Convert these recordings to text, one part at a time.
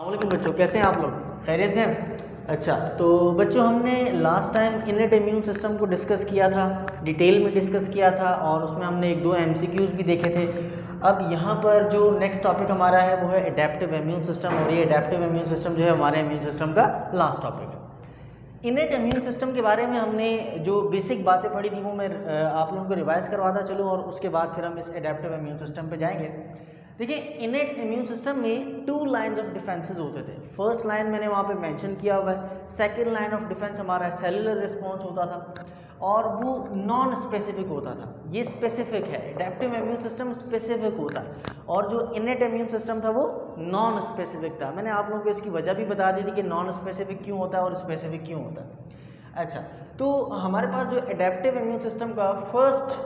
अस्सलामुअलैकुम बच्चों, कैसे हैं आप लोग? खैरियत से हैं? अच्छा, तो बच्चों हमने लास्ट टाइम इनेट इम्यून सिस्टम को डिस्कस किया था, डिटेल में डिस्कस किया था और उसमें हमने एक दो एमसीक्यूज़ भी देखे थे। अब यहाँ पर जो नेक्स्ट टॉपिक हमारा है वो है एडेप्टिव इम्यून सिस्टम, और ये एडेप्टिव इम्यून सिस्टम जो है हमारे इम्यून सिस्टम का लास्ट टॉपिक है। इनेट इम्यून सिस्टम के बारे में हमने जो बेसिक बातें पढ़ी थी वो मैं आप लोगों को रिवाइज करवाता चलूँ और उसके बाद फिर हम इस एडेप्टिव इम्यून सिस्टम पे जाएंगे। देखिए, इनेट इम्यून सिस्टम में 2 लाइन्स ऑफ डिफेंसेस होते थे। फर्स्ट लाइन मैंने वहाँ पे मेंशन किया हुआ है। सेकंड लाइन ऑफ डिफेंस हमारा सेलुलर रिस्पॉन्स होता था और वो नॉन स्पेसिफिक होता था, ये स्पेसिफिक है। एडेप्टिव इम्यून सिस्टम स्पेसिफिक होता है और जो इनेट इम्यून सिस्टम था वो नॉन स्पेसिफिक था। मैंने आप लोगों को इसकी वजह भी बता दी थी कि नॉन स्पेसिफिक क्यों होता है और स्पेसिफिक क्यों होता है। अच्छा, तो हमारे पास जो एडेप्टिव इम्यून सिस्टम का फर्स्ट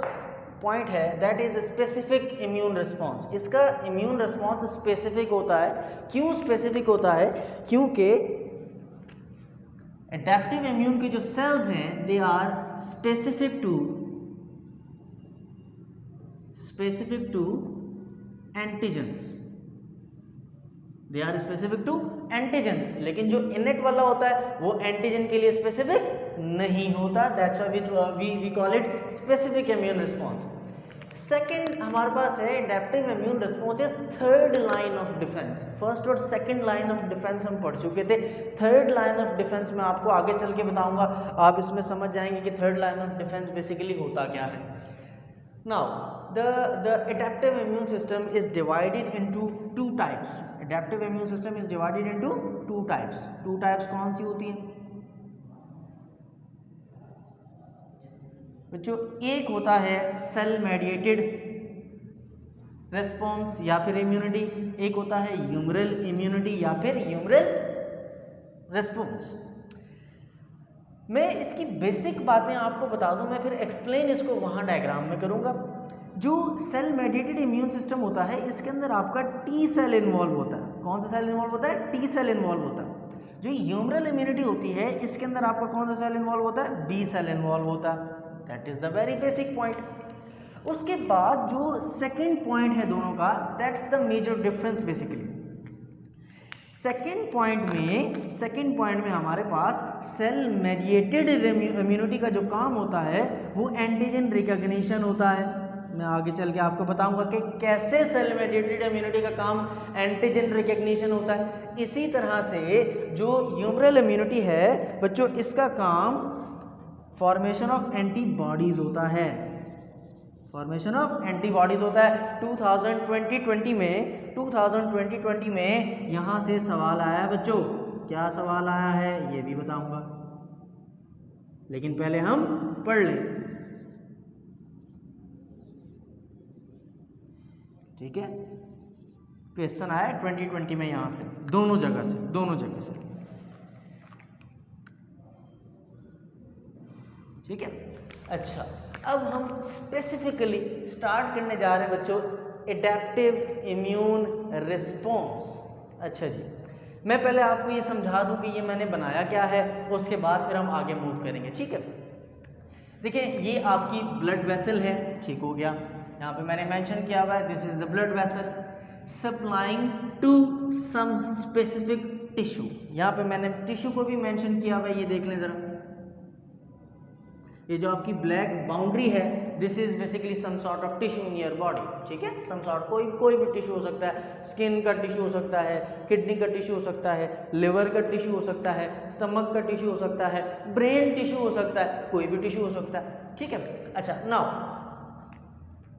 पॉइंट है that is specific immune response. इसका इम्यून रिस्पॉन्स स्पेसिफिक होता है। क्यों स्पेसिफिक होता है? क्योंकि एडेप्टिव इम्यून के जो सेल्स हैं they are specific to antigens, they are specific to antigens. लेकिन जो इनेट वाला होता है वो एंटीजन के लिए स्पेसिफिक नहीं होता। That's why we call it specific immune response. Second हमारे पास है adaptive immune response is third line of defence. First और सेकेंड लाइन ऑफ डिफेंस हम पढ़ चुके थे। थर्ड लाइन ऑफ डिफेंस में आपको आगे चल के बताऊंगा, आप इसमें समझ जाएंगे कि third line of defence basically होता क्या है। Now the adaptive immune system is divided into two types. Adaptive immune system is divided into two types. Two types कौन सी होती हैं बच्चों? एक होता है सेल मेडिएटेड रिस्पॉन्स या फिर इम्यूनिटी, एक होता है ह्यूमरल इम्यूनिटी या फिर ह्यूमरल रिस्पॉन्स। मैं इसकी बेसिक बातें आपको बता दूं, मैं फिर एक्सप्लेन इसको वहां डायग्राम में करूंगा। जो सेल मेडिएटेड इम्यून सिस्टम होता है इसके अंदर आपका टी सेल इन्वॉल्व होता है। कौन सा सेल इन्वॉल्व होता है? टी सेल इन्वॉल्व होता है। जो ह्यूमरल इम्यूनिटी होती है इसके अंदर आपका कौन सा सेल इन्वॉल्व होता है? बी सेल इन्वॉल्व होता है। That is the very basic point. उसके बाद जो सेकेंड पॉइंट है दोनों का, that's the major difference basically. Second point में हमारे पास सेल मेडिएटेड इम्यूनिटी का जो काम होता है वो एंटीजन रिकॉग्निशन होता है। मैं आगे चल के आपको बताऊंगा कि कैसे सेल मेडिएटेड इम्यूनिटी का काम एंटीजन रिकॉग्निशन होता है। इसी तरह से जो ह्यूमरल इम्यूनिटी है बच्चों, इसका काम फॉर्मेशन ऑफ एंटीबॉडीज होता है। फॉर्मेशन ऑफ एंटीबॉडीज होता है। 2020 में यहां से सवाल आया है बच्चों। क्या सवाल आया है ये भी बताऊंगा, लेकिन पहले हम पढ़ लें, ठीक है? क्वेश्चन आया 2020 में यहां से दोनों जगह से, ठीक है? अच्छा, अब हम स्पेसिफिकली स्टार्ट करने जा रहे हैं बच्चों एडेप्टिव इम्यून रिस्पॉन्स। अच्छा जी, मैं पहले आपको ये समझा दूं कि ये मैंने बनाया क्या है, उसके बाद फिर हम आगे मूव करेंगे, ठीक है? देखिए, ये आपकी ब्लड वेसल है, ठीक हो गया। यहाँ पे मैंने मेंशन किया हुआ है this is the blood vessel supplying to some specific tissue. यहाँ पे मैंने टिश्यू को भी मेंशन किया हुआ है, ये देख लें जरा। ये जो आपकी ब्लैक बाउंड्री है this is basically some sort of tissue in your body, ठीक है? सम सॉर्ट कोई भी टिश्यू हो सकता है। स्किन का टिश्यू हो सकता है, किडनी का टिश्यू हो सकता है, लिवर का टिश्यू हो सकता है, स्टमक का टिश्यू हो सकता है, ब्रेन टिश्यू हो सकता है, कोई भी टिश्यू हो सकता है, ठीक है? अच्छा, नाउ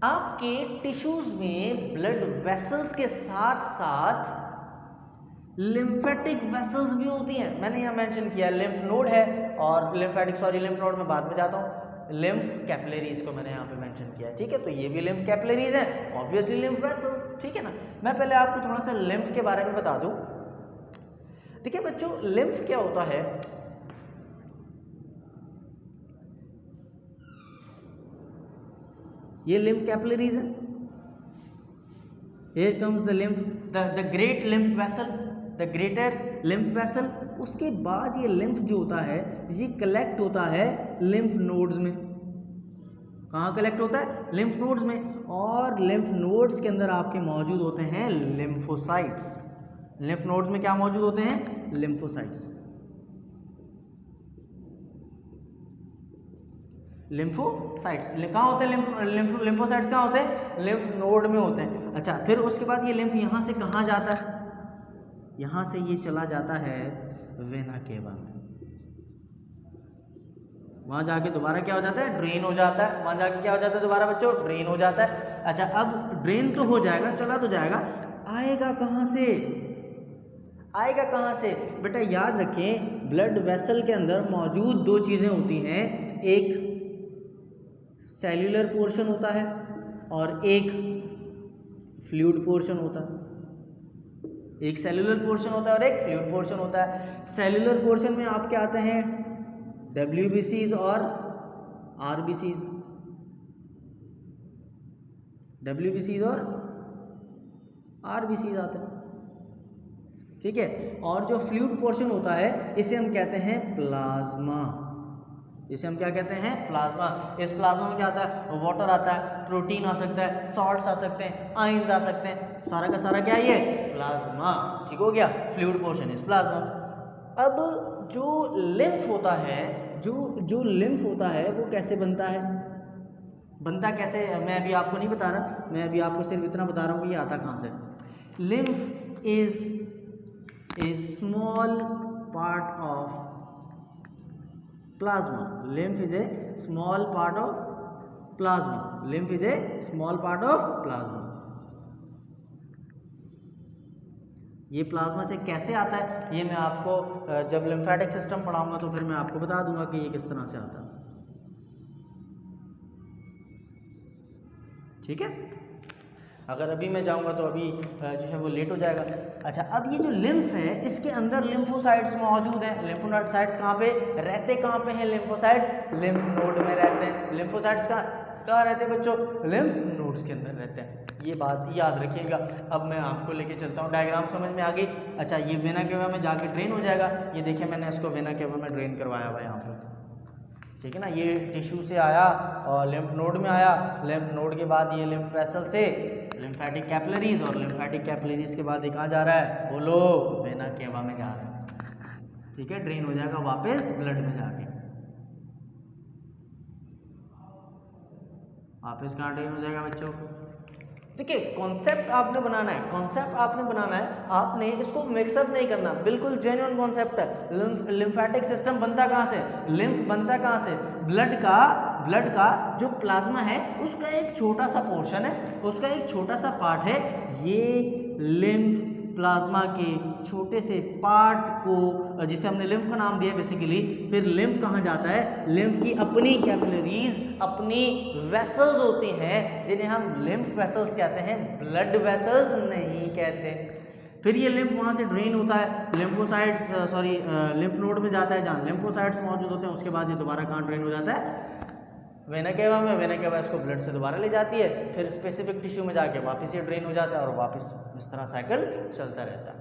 आपके टिश्यूज में ब्लड वेसल्स के साथ साथ लिम्फेटिक वेसल्स भी होती हैं। मैंने यहाँ मेंशन किया लिम्फ नोड है और लिम्फ नोड में बाद में जाता हूँ। लिम्फ कैपिलरीज को मैंने यहाँ पे मेंशन किया है, ठीक है? तो ये भी लिम्फ कैपिलरीज हैं, ऑब्वियसली लिम्फ वेसल्स, ठीक है ना? मैं पहले आपको थोड़ा सा लिम्फ के बारे में बता दूं। देखिए बच्चों, लिम्फ क्या होता है? ये लिम्फ कैपिलरीज है। Here comes the lymph, the great lymph vessel, the greater lymph vessel। उसके बाद ये lymph जो होता है ये कलेक्ट होता है lymph nodes में। कहाँ कलेक्ट होता है? lymph nodes में। और lymph nodes के अंदर आपके मौजूद होते हैं lymphocytes। लिम्फ नोड्स में क्या मौजूद होते हैं? लिम्फोसाइट्स। लिम्फोसाइट्स कहाँ होते हैं? लिम्फोसाइट्स कहाँ होते हैं? लिम्फ नोड में होते हैं। अच्छा, फिर उसके बाद ये लिम्फ यहाँ से कहाँ जाता है? यहाँ से ये चला जाता है वेना केवा में। वहाँ जाके दोबारा क्या हो जाता है? ड्रेन हो जाता है। वहाँ जाके क्या हो जाता है दोबारा बच्चों? ड्रेन हो जाता है। अच्छा, अब ड्रेन तो हो जाएगा, चला तो जाएगा, आएगा कहाँ से? आएगा कहाँ से? बेटा याद रखें, ब्लड वेसल के अंदर मौजूद दो चीज़ें होती हैं, एक सेल्यूलर पोर्शन होता है और एक फ्लूइड पोर्शन होता है। एक सेल्यूलर पोर्शन होता है और एक फ्लूइड पोर्शन होता है। सेल्यूलर पोर्शन में आपके आते हैं WBCs और RBCs। WBCs और RBCs आते हैं, ठीक है। और जो फ्लूइड पोर्शन होता है इसे हम कहते हैं प्लाज्मा। इसे हम क्या कहते हैं? प्लाज्मा। इस प्लाज्मा में क्या आता है? वाटर आता है, प्रोटीन आ सकता है, सॉल्ट्स आ सकते हैं, आयंस आ सकते हैं, सारा का सारा क्या ये? प्लाज्मा। ठीक हो गया, फ्लूइड पोर्शन इज प्लाज्मा। अब जो लिम्फ होता है, जो लिम्फ होता है वो कैसे बनता है? बनता कैसे? मैं अभी आपको नहीं बता रहा, मैं अभी आपको सिर्फ इतना बता रहा हूँ कि ये आता कहाँ से। Lymph is a small part of plasma. Lymph is a small part of plasma. Lymph is a small part of plasma. ये प्लाज्मा से कैसे आता है ये मैं आपको जब लिम्फेटिक सिस्टम पढ़ाऊंगा तो फिर मैं आपको बता दूंगा कि ये किस तरह से आता है, ठीक है। अगर अभी मैं जाऊंगा तो अभी जो है वो लेट हो जाएगा। अच्छा, अब ये जो लिम्फ है इसके अंदर लिम्फोसाइट्स मौजूद हैं। लिम्फोसाइट्स कहाँ पे रहते? कहाँ पे हैं लिम्फोसाइट्स? लिम्फ नोड में रहते हैं। लिम्फोसाइट्स कहाँ रहते हैं बच्चों? लिम्फ नोड्स के अंदर रहते हैं। ये बात याद रखिएगा। अब मैं आपको लेके चलता हूँ, डायग्राम समझ में आ गई? अच्छा, ये वेना केवा में जाके ड्रेन हो जाएगा। ये देखिए मैंने इसको वेना केवा में ड्रेन करवाया हुआ है यहाँ पर, ठीक है ना। ये टिश्यू से आया और लिम्फ नोड में आया। लिम्फ नोड के बाद ये लिम्फ वेसल से लिम्फेटिक कैपिलरीज, और लिम्फेटिक कैपिलरीज के बाद ये कहाँ जा रहा है? बोलो, वेना केवा में जा रहा है, ठीक है। ड्रेन हो जाएगा वापस ब्लड में जाके। वापस कहाँ ड्रेन हो जाएगा बच्चों? देखिए, कॉन्सेप्ट आपने बनाना है, कॉन्सेप्ट आपने बनाना है, आपने इसको मिक्सअप नहीं करना, बिल्कुल जेन्युइन कॉन्सेप्ट है। लिम्फेटिक सिस्टम बनता कहाँ से? लिम्फ बनता कहाँ से? ब्लड का जो प्लाज्मा है उसका एक छोटा सा पोर्शन है, उसका एक छोटा सा पार्ट है। ये लिम्फ प्लाज्मा के छोटे से पार्ट को, जिसे हमने लिम्फ का नाम दिया बेसिकली, फिर लिम्फ कहाँ जाता है? लिम्फ की अपनी कैपिलरीज, अपनी वेसल्स होती हैं जिन्हें हम लिम्फ वेसल्स कहते हैं, ब्लड वेसल्स नहीं कहते। फिर ये लिम्फ वहाँ से ड्रेन होता है लिम्फोसाइट्स लिम्फ नोड में जाता है जहाँ लिम्फोसाइट्स मौजूद होते हैं। उसके बाद ये दोबारा कहाँ ड्रेन हो जाता है? वेना केवा में। वेना केवा इसको ब्लड से दोबारा ले जाती है, फिर स्पेसिफिक टिश्यू में जाके वापस ये ड्रेन हो जाता है और वापस इस तरह साइकिल चलता रहता है।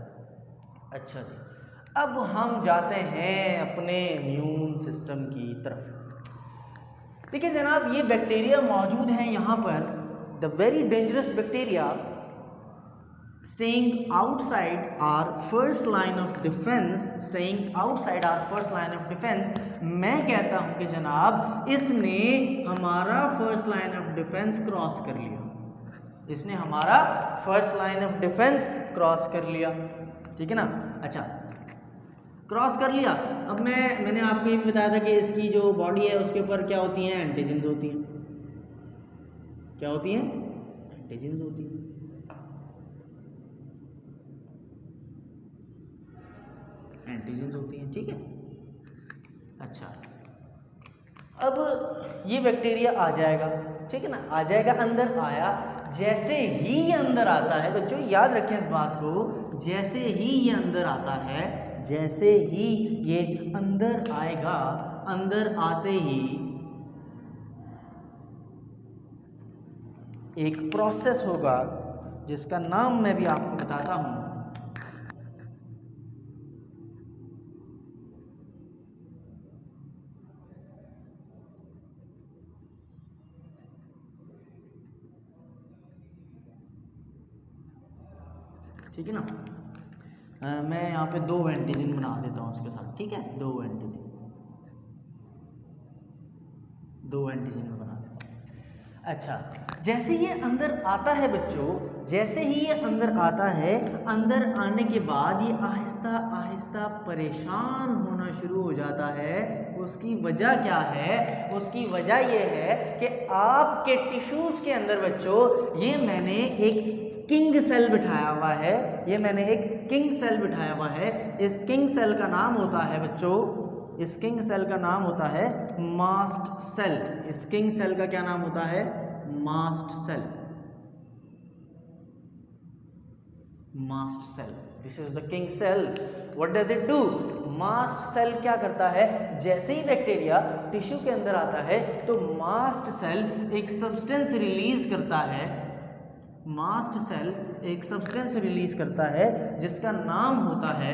अच्छा जी, अब हम जाते हैं अपने इम्यून सिस्टम की तरफ। देखिए जनाब, ये बैक्टीरिया मौजूद हैं यहाँ पर, the very dangerous bacteria staying outside our first line of defense, staying outside our first line of defense। मैं कहता हूं कि जनाब इसने हमारा first line of defence cross कर लिया, इसने हमारा first line of defence cross कर लिया, ठीक है ना। अच्छा, क्रॉस कर लिया। अब मैंने आपको ये भी बताया था कि इसकी जो बॉडी है उसके ऊपर क्या होती हैं? एंटीजेंस होती हैं। क्या होती हैं? एंटीजेंस होती हैं। एंटीजेंस होती हैं, ठीक है। अच्छा, अब ये बैक्टीरिया आ जाएगा, ठीक है ना, आ जाएगा, अंदर आया। जैसे ही ये अंदर आता है बच्चों, याद रखें इस बात को, जैसे ही ये अंदर आता है, जैसे ही ये अंदर आएगा, अंदर आते ही एक प्रोसेस होगा जिसका नाम मैं भी आपको बताता हूं। ठीक है ना। मैं यहाँ पे 2 एंटीजन बना देता हूँ उसके साथ, ठीक है, 2 एंटीजन बना देता हूँ। अच्छा, जैसे ये अंदर आता है बच्चों, जैसे ही ये अंदर आता है, अंदर आने के बाद ये आहिस्ता आहिस्ता परेशान होना शुरू हो जाता है। उसकी वजह क्या है? उसकी वजह ये है कि आपके टिश्यूज़ के अंदर बच्चों, ये मैंने एक किंग सेल बिठाया हुआ है, ये मैंने एक किंग सेल बिठाया हुआ है। इस किंग सेल का नाम होता है बच्चों, इस किंग सेल का नाम होता है मास्ट सेल। इस किंग सेल का क्या नाम होता है? Mast cell. Mast cell, this is the king cell. What does it do? Mast cell क्या करता है? जैसे ही बैक्टीरिया टिश्यू के अंदर आता है तो मास्ट सेल एक सब्सटेंस रिलीज करता है। मास्ट सेल एक सब्सटेंस रिलीज करता है जिसका नाम होता है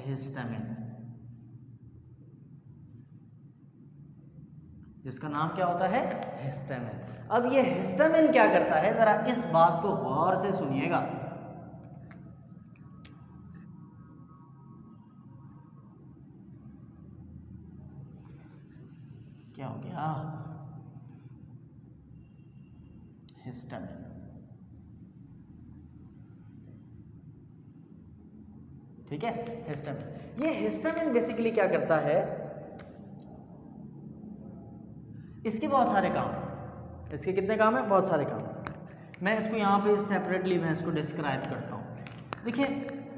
हिस्टामिन। जिसका नाम क्या होता है? हिस्टामिन। अब ये हिस्टामिन क्या करता है, जरा इस बात को गौर से सुनिएगा। क्या हो गया? हिस्टामिन, ठीक है, हिस्टामिन। ये हिस्टामिन बेसिकली क्या करता है? इसके बहुत सारे काम, इसके कितने काम है? बहुत सारे काम। मैं इसको यहाँ पे सेपरेटली मैं इसको डिस्क्राइब करता हूँ। देखिए,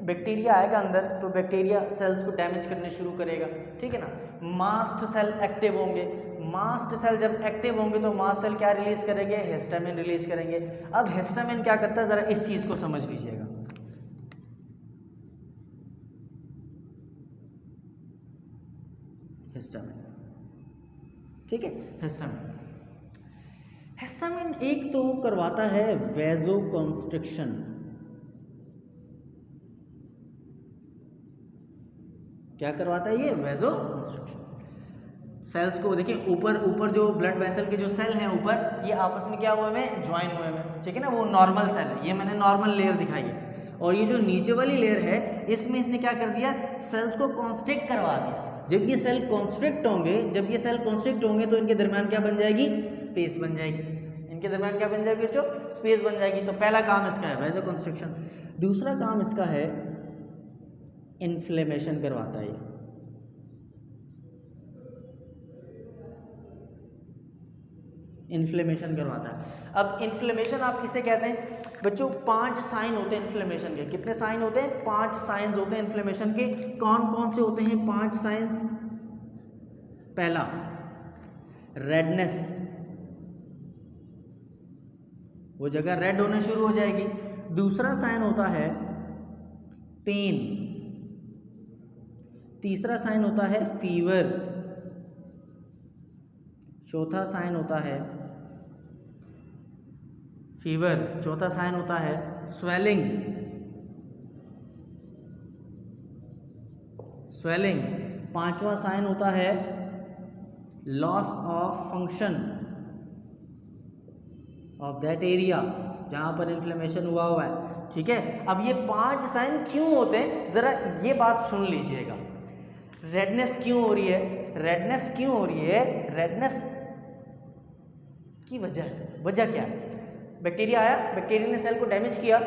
बैक्टीरिया आएगा अंदर तो बैक्टीरिया सेल्स को डैमेज करने शुरू करेगा, ठीक है ना। मास्ट सेल एक्टिव होंगे, मास्ट सेल जब एक्टिव होंगे तो मास्ट सेल क्या रिलीज करेंगे? हिस्टामिन रिलीज करेंगे। अब हिस्टामिन क्या करता है, जरा इस चीज को समझ लीजिएगा। हिस्टामिन, ठीक है, हिस्टामिन। हिस्टामिन एक तो करवाता है वेजोकंस्ट्रिक्शन। क्या करवाता है ये? वेजोकंस्ट्रिक्शन। सेल्स को देखिए, ऊपर जो ब्लड वेसल के जो सेल हैं ऊपर, ये आपस में क्या हुए हैं? ज्वाइन हुए हैं, ठीक है ना। वो नॉर्मल सेल है, ये मैंने नॉर्मल लेयर दिखाई है। और ये जो नीचे वाली लेयर है, इसमें इसने क्या कर दिया? सेल्स को कॉन्स्ट्रिक्ट करवा दिया। जब ये सेल कॉन्स्ट्रिक्ट होंगे तो इनके दरमियान क्या बन जाएगी? स्पेस बन जाएगी। इनके दरमियान क्या बन जाएगी बच्चों? स्पेस बन जाएगी। तो पहला काम इसका है वेजोकंस्ट्रिक्शन। दूसरा काम इसका है इन्फ्लेमेशन करवाता है। इन्फ्लेमेशन करवाता है। अब इन्फ्लेमेशन आप किसे कहते हैं बच्चों? 5 साइन होते हैं इन्फ्लेमेशन के। कितने साइन होते हैं? 5 साइंस होते हैं इन्फ्लेमेशन के। कौन कौन से होते हैं 5 साइंस? पहला, रेडनेस, वो जगह रेड होना शुरू हो जाएगी। दूसरा साइन होता है पेन। तीसरा साइन होता है फीवर। चौथा साइन होता है फीवर। चौथा साइन होता है स्वेलिंग। पांचवा साइन होता है loss of function of that area जहां पर इन्फ्लेमेशन हुआ है, ठीक है। अब ये 5 साइन क्यों होते हैं, जरा ये बात सुन लीजिएगा। रेडनेस क्यों हो रही है? रेडनेस की वजह क्या है? बैक्टीरिया आया, बैक्टीरिया ने सेल को डैमेज किया।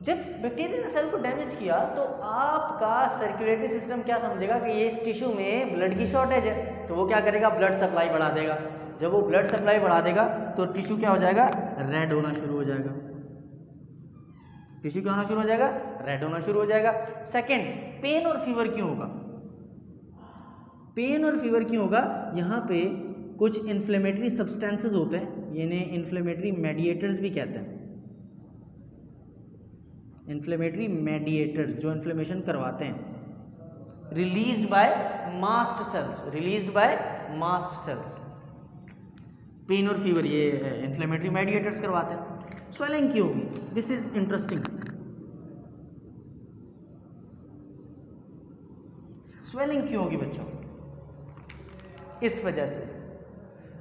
जब बैक्टीरिया ने सेल को डैमेज किया तो आपका सर्कुलेटरी सिस्टम क्या समझेगा कि ये इस टिश्यू में ब्लड की शॉर्टेज है, तो वो क्या करेगा? ब्लड सप्लाई बढ़ा देगा। जब वो ब्लड सप्लाई बढ़ा देगा तो टिश्यू क्या हो जाएगा? रेड होना शुरू हो जाएगा। टिश्यू क्या होना शुरू हो जाएगा? रेड होना शुरू हो जाएगा। सेकंड, पेन और फीवर क्यों होगा? यहाँ पे कुछ इन्फ्लेमेटरी सब्सटेंसेस होते हैं, इन्हें इन्फ्लेमेटरी मेडिएटर्स भी कहते हैं। इन्फ्लेमेटरी मेडिएटर्स जो इन्फ्लेमेशन करवाते हैं, released by mast cells. Pain और फीवर ये इन्फ्लेमेटरी मेडिएटर्स करवाते हैं। स्वेलिंग क्यों होगी? This is interesting. स्वेलिंग क्यों होगी बच्चों? इस वजह से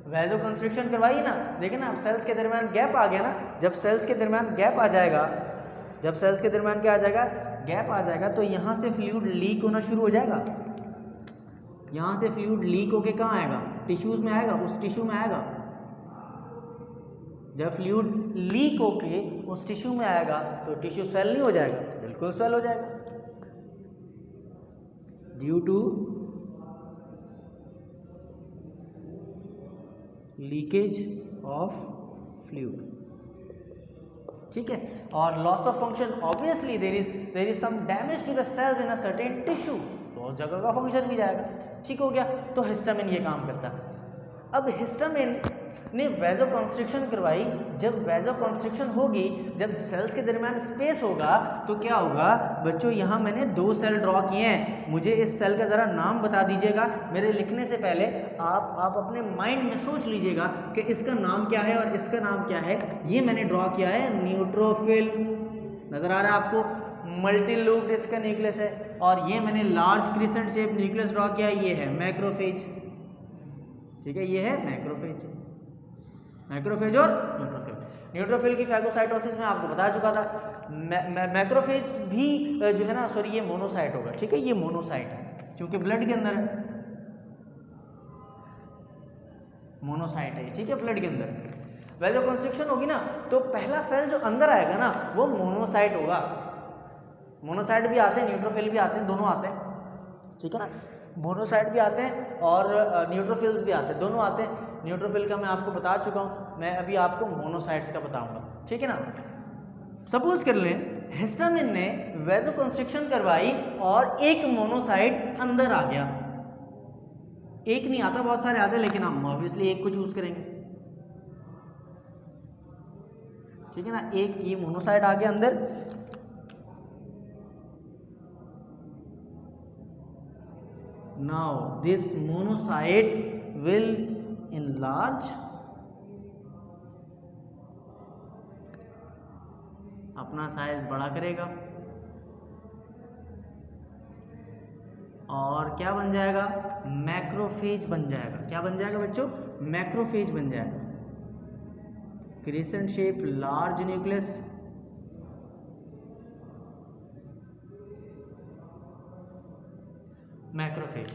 वैजो कंस्ट्रिक्शन करवाइए ना, देखिए ना, अब सेल्स के दरमियान गैप आ गया ना, जब सेल्स के दरमियान गैप आ जाएगा, जब सेल्स के दरमियान क्या आ जाएगा, गैप आ जाएगा, तो यहाँ से फ्लूइड लीक होना शुरू हो जाएगा। यहाँ से फ्लूइड लीक होके कहाँ आएगा, टिश्यूज में आएगा, उस टिश्यू में आएगा। जब फ्लूइड लीक होके उस टिश्यू में आएगा तो टिश्यू स्वेल नहीं हो जाएगा, बिल्कुल स्वेल हो जाएगा, due to leakage of fluid. ठीक है, और loss of function, obviously there is some damage to the cells in a certain tissue, तो उस जगह का फंक्शन भी जाएगा। ठीक हो गया, तो हिस्टामिन ये काम करता है। अब हिस्टामिन ने वैजो कॉन्स्ट्रिक्शन करवाई, जब वैजो कॉन्स्ट्रिक्शन होगी, जब सेल्स के दरमियान स्पेस होगा तो क्या होगा बच्चों, यहाँ मैंने 2 सेल ड्रॉ किए हैं, मुझे इस सेल का ज़रा नाम बता दीजिएगा। मेरे लिखने से पहले आप अपने माइंड में सोच लीजिएगा कि इसका नाम क्या है और इसका नाम क्या है। ये मैंने ड्रॉ किया है न्यूट्रोफिल, नज़र आ रहा है आपको, मल्टी लूप्ड इसका न्यूक्लियस है, और ये मैंने large crescent shape nucleus draw किया है, ये है मैक्रोफेज। ठीक है, ये है मैक्रोफेज, मैक्रोफेज और न्यूट्रोफिल। न्यूट्रोफिल की फैगोसाइटोसिस में आपको बता चुका था। मैक्रोफेज भी जो है ना, सॉरी, ये मोनोसाइट होगा। ठीक है, ये मोनोसाइट है क्योंकि ब्लड के अंदर है, मोनोसाइट है। ठीक है, ब्लड के अंदर वैजो कंस्ट्रिक्शन होगी ना, तो पहला सेल जो अंदर आएगा ना वो मोनोसाइट होगा। मोनोसाइट भी आते हैं, न्यूट्रोफिल भी आते हैं, दोनों आते हैं। ठीक है ना, मोनोसाइट भी आते हैं और न्यूट्रोफिल्स भी आते हैं, दोनों आते हैं। न्यूट्रोफिल का मैं आपको बता चुका हूँ, मैं अभी आपको मोनोसाइट्स का बताऊंगा। ठीक है ना, सपोज कर लें हिस्टामिन ने वैजो कंस्ट्रिक्शन करवाई और एक मोनोसाइट अंदर आ गया। एक नहीं आता, बहुत सारे आते हैं, लेकिन हम ऑब्वियसली एक को चूज करेंगे। ठीक है ना, एक ये मोनोसाइट आ गया अंदर, now this monocyte will enlarge, अपना साइज बड़ा करेगा और क्या बन जाएगा, मैक्रोफेज बन जाएगा। क्या बन जाएगा बच्चों, मैक्रोफेज बन जाएगा। Crescent shape large nucleus, macrophage.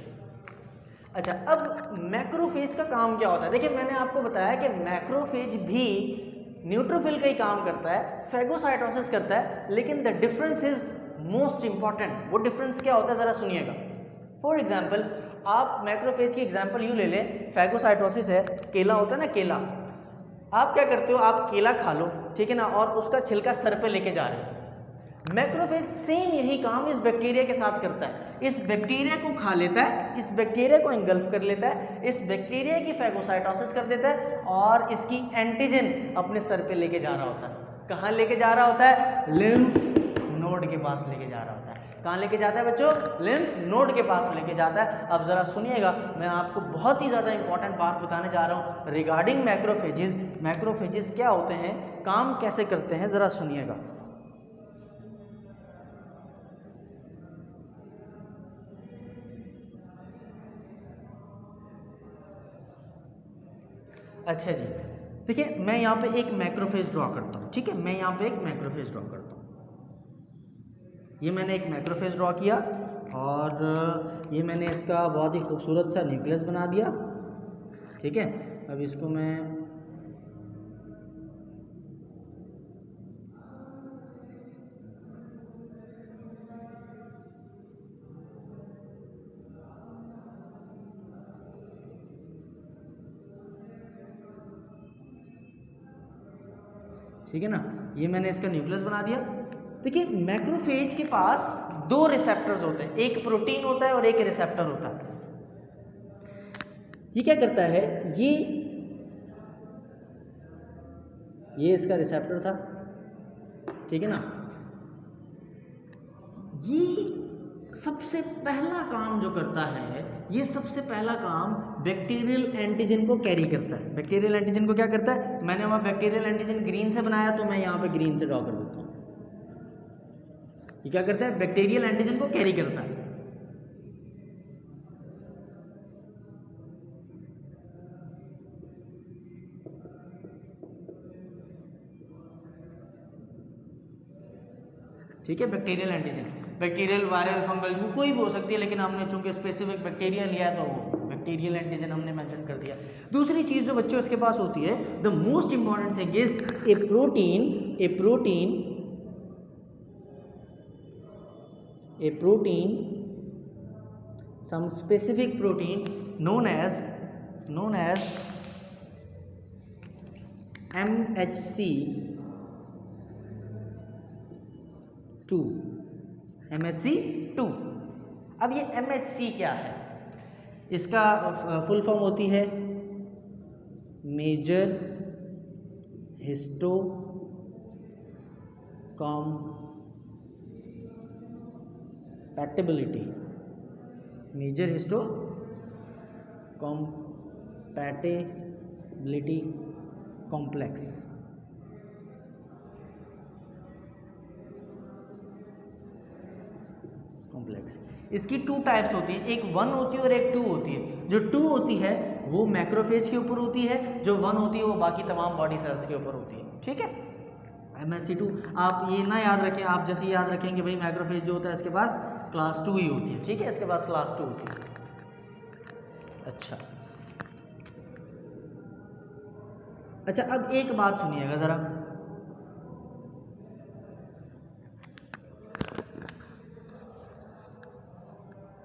अच्छा, अब मैक्रोफेज का काम क्या होता है? देखिए, मैंने आपको बताया कि मैक्रोफेज भी न्यूट्रोफिल का ही काम करता है, फैगोसाइटोसिस करता है, लेकिन the difference is most important. वो डिफरेंस क्या होता है ज़रा सुनिएगा। फॉर एग्जाम्पल, आप मैक्रोफेज की एग्जाम्पल यूँ ले लें, फैगोसाइटोसिस है, केला होता है ना, केला, आप क्या करते हो, आप केला खा लो, ठीक है ना, और उसका छिलका सर पे लेके जा रहे हो। मैक्रोफेज सेम यही काम इस बैक्टीरिया के साथ करता है। इस बैक्टीरिया को खा लेता है, इस बैक्टीरिया को इंगल्फ कर लेता है, इस बैक्टीरिया की फैगोसाइटोसिस कर देता है और इसकी एंटीजन अपने सर पे लेके जा रहा होता है। कहाँ लेके जा रहा होता है? लिम्फ नोड के पास लेके जा रहा होता है। कहाँ लेके जाता है बच्चों? लिम्फ नोड के पास लेके जाता है। अब ज़रा सुनिएगा, मैं आपको बहुत ही ज़्यादा इंपॉर्टेंट बात बताने जा रहा हूँ रिगार्डिंग मैक्रोफेजेस। मैक्रोफेजेस क्या होते हैं, काम कैसे करते हैं, ज़रा सुनिएगा। अच्छा जी, देखिए, मैं यहाँ पे एक मैक्रोफेज ड्रॉ करता हूँ। ठीक है, मैं यहाँ पे एक मैक्रोफेज ड्रॉ करता हूँ। ये मैंने एक मैक्रोफेज ड्रॉ किया और ये मैंने इसका बहुत ही खूबसूरत सा न्यूक्लियस बना दिया। ठीक है, अब इसको मैं ठीक है ना, ये मैंने इसका न्यूक्लियस बना दिया। देखिए, मैक्रोफेज के पास 2 रिसेप्टर्स होते हैं, एक प्रोटीन होता है और एक रिसेप्टर होता है। ये क्या करता है, ये इसका रिसेप्टर था, ठीक है ना। ये सबसे पहला काम जो करता है, ये सबसे पहला काम बैक्टीरियल एंटीजन को कैरी करता है। बैक्टीरियल एंटीजन को क्या करता है, मैंने वहाँ बैक्टीरियल एंटीजन ग्रीन से बनाया तो मैं यहाँ पे ग्रीन से ड्रॉ कर देता हूँ। ये क्या करता है, बैक्टीरियल एंटीजन को कैरी करता है। ठीक है, bacterial antigen, bacterial, viral, fungal, कोई भी हो सकती है, लेकिन हमने चूंकि स्पेसिफिक बैक्टीरिया लिया है तो वो बैक्टीरियल एंटीजन हमने मेंशन कर दिया। दूसरी चीज़ जो बच्चों इसके पास होती है, the most important thing is a protein, some specific protein known as MHC2। अब ये MHC क्या है? इसका फुल फॉर्म होती है major histocompatibility, major histocompatibility complex. इसकी 2 टाइप्स होती है, एक 1 होती है और एक 2 होती है। जो 2 होती है वो मैक्रोफेज के ऊपर होती है, जो 1 होती है वो बाकी तमाम बॉडी सेल्स के ऊपर होती है। ठीक है, MHC2 आप ये ना याद रखें, आप जैसे याद रखेंगे भाई मैक्रोफेज जो होता है इसके पास क्लास 2 ही होती है। ठीक है, इसके पास क्लास 2 होती है। अच्छा, अब एक बात सुनिएगा ज़रा,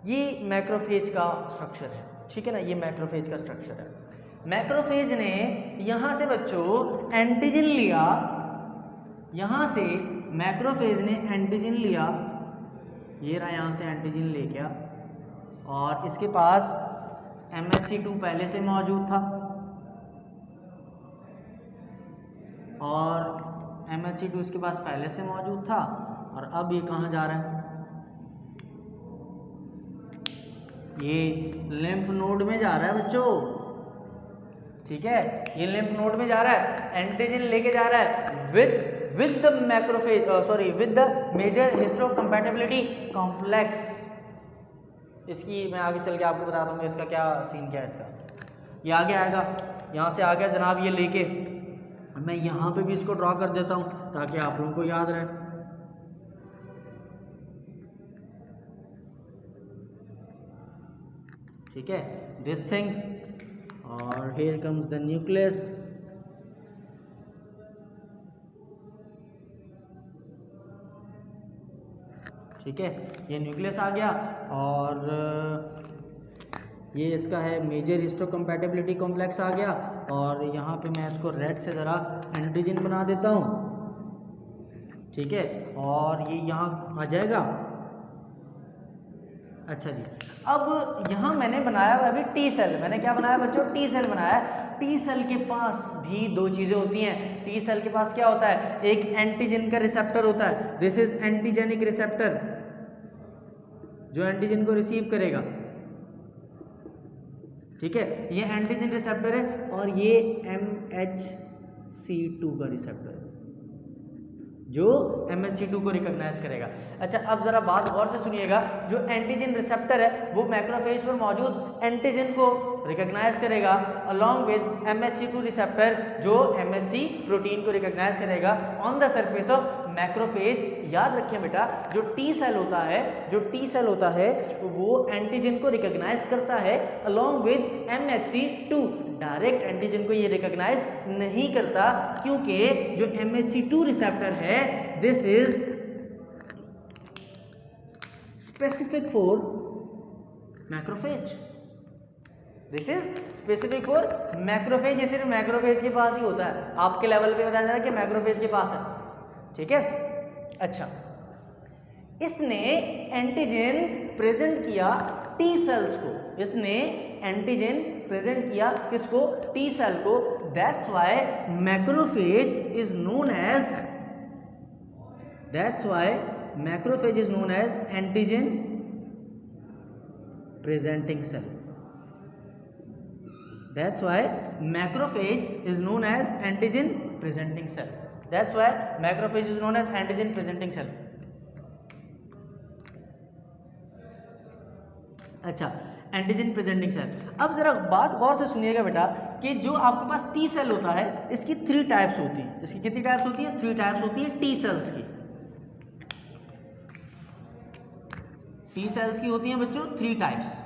ये मैक्रोफेज का स्ट्रक्चर है। ठीक है ना, ये मैक्रोफेज का स्ट्रक्चर है। मैक्रोफेज ने यहाँ से बच्चों एंटीजन लिया, यहाँ से मैक्रोफेज ने एंटीजन लिया, ये रहा यहाँ से एंटीजन ले गया, और इसके पास MHC2 पहले से मौजूद था, और MHC2 इसके पास पहले से मौजूद था, और अब ये कहाँ जा रहा है? ये लिम्फ नोड में जा रहा है बच्चों। ठीक है, ये लिम्फ नोड में जा रहा है, एंटीजन लेके जा रहा है with the macrophage, with the major histocompatibility complex. इसकी मैं आगे चल के आपको बता दूंगा इसका क्या सीन क्या है इसका। ये आगे आएगा, यहाँ से आ गया जनाब ये लेके, मैं यहाँ पे भी इसको ड्रॉ कर देता हूँ ताकि आप लोगों को याद रहे। ठीक है, दिस थिंग, और हियर कम्स द न्यूक्लियस। ठीक है, ये न्यूक्लियस आ गया, और ये इसका है मेजर हिस्टोकम्पैटिबिलिटी कॉम्प्लेक्स आ गया, और यहाँ पे मैं इसको रेड से ज़रा एंटीजन बना देता हूँ। ठीक है, और ये यहाँ आ जाएगा। अच्छा जी, अब यहाँ मैंने बनाया हुआ अभी टी सेल। मैंने क्या बनाया बच्चों? टी सेल बनाया। टी सेल के पास भी 2 चीज़ें होती हैं। टी सेल के पास क्या होता है? एक एंटीजन का रिसेप्टर होता है, दिस इज एंटीजेनिक रिसेप्टर, जो एंटीजन को रिसीव करेगा। ठीक है, ये एंटीजन रिसेप्टर है, और ये MHC2 का रिसेप्टर है जो MHC2 को रिकॉग्नाइज करेगा। अच्छा, अब जरा बात गौर से सुनिएगा, जो एंटीजन रिसेप्टर है वो मैक्रोफेज पर मौजूद एंटीजन को रिकॉग्नाइज करेगा अलॉन्ग विद MHC2 रिसेप्टर जो MHC प्रोटीन को रिकॉग्नाइज करेगा on the surface of macrophage. याद रखें बेटा, जो टी सेल होता है वो एंटीजन को रिकॉग्नाइज करता है along with MHC2। Direct antigen को ये रिकॉग्नाइज नहीं करता, क्योंकि जो MHC2 रिसेप्टर है this is specific for macrophage. This is specific for macrophage. ये सिर्फ मैक्रोफेज के पास ही होता है, आपके लेवल पे बताया जाता है कि मैक्रोफेज के पास है। ठीक है, अच्छा, इसने एंटीजन प्रेजेंट किया टी सेल्स को, इसने एंटीजन प्रेजेंट किया किसको? टी सेल को। That's why macrophage is known as antigen presenting cell. That's why macrophage is known as antigen presenting cell. That's why macrophage is known as antigen presenting cell. अच्छा, antigen presenting cell. अब जरा बात गौर से सुनिएगा बेटा कि जो आपके पास टी सेल होता है इसकी 3 टाइप्स होती हैं। इसकी कितनी टाइप्स होती हैं? 3 टाइप्स होती है टी सेल्स की। टी सेल्स की होती हैं बच्चों 3 टाइप्स।